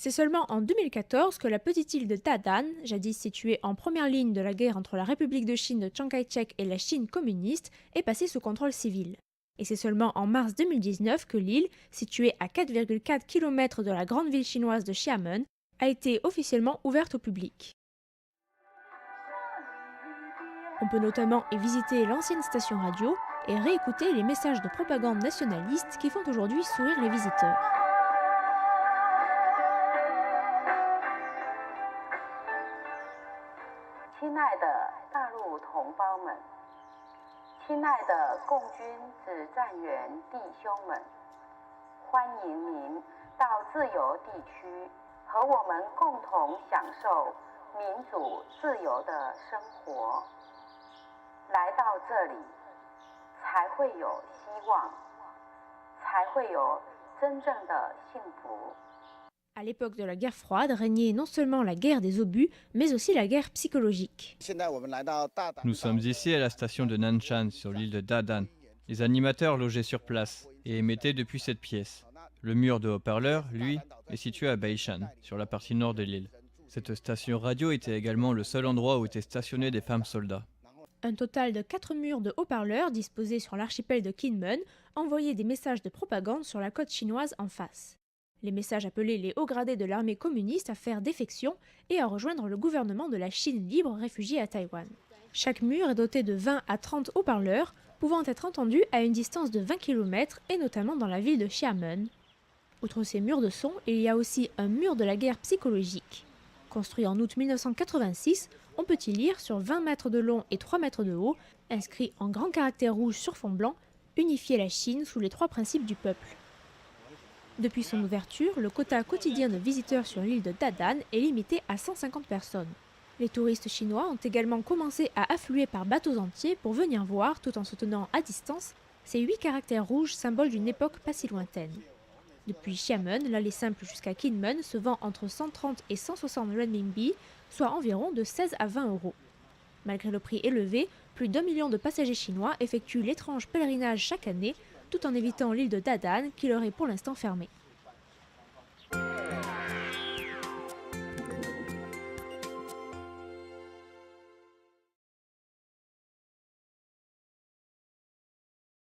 C'est seulement en 2014 que la petite île de Dadan, jadis située en première ligne de la guerre entre la République de Chine de Chiang Kai-shek et la Chine communiste, est passée sous contrôle civil. Et c'est seulement en mars 2019 que l'île, située à 4,4 km de la grande ville chinoise de Xiamen, a été officiellement ouverte au public. On peut notamment y visiter l'ancienne station radio et réécouter les messages de propagande nationaliste qui font aujourd'hui sourire les visiteurs. 亲爱的大陆同胞们，亲爱的共军指战员弟兄们，欢迎您到自由地区，和我们共同享受民主自由的生活。来到这里，才会有希望，才会有真正的幸福。 À l'époque de la guerre froide régnait non seulement la guerre des obus, mais aussi la guerre psychologique. Nous sommes ici à la station de Nanshan, sur l'île de Dadan. Les animateurs logeaient sur place et émettaient depuis cette pièce. Le mur de haut-parleurs, lui, est situé à Baishan, sur la partie nord de l'île. Cette station radio était également le seul endroit où étaient stationnés des femmes soldats. Un total de 4 murs de haut-parleurs disposés sur l'archipel de Kinmen envoyaient des messages de propagande sur la côte chinoise en face. Les messages appelaient les hauts gradés de l'armée communiste à faire défection et à rejoindre le gouvernement de la Chine libre réfugiée à Taïwan. Chaque mur est doté de 20 à 30 haut-parleurs, pouvant être entendus à une distance de 20 km et notamment dans la ville de Xiamen. Outre ces murs de son, il y a aussi un mur de la guerre psychologique. Construit en août 1986, on peut y lire sur 20 mètres de long et 3 mètres de haut, inscrit en grands caractères rouges sur fond blanc, « Unifier la Chine sous les 3 principes du peuple ». Depuis son ouverture, le quota quotidien de visiteurs sur l'île de Dadan est limité à 150 personnes. Les touristes chinois ont également commencé à affluer par bateaux entiers pour venir voir, tout en se tenant à distance, ces 8 caractères rouges symboles d'une époque pas si lointaine. Depuis Xiamen, l'aller simple jusqu'à Kinmen se vend entre 130 et 160 renminbi, soit environ de 16 à 20 euros. Malgré le prix élevé, plus d'1 million de passagers chinois effectuent l'étrange pèlerinage chaque année, tout en évitant l'île de Dadan qui leur est pour l'instant fermée.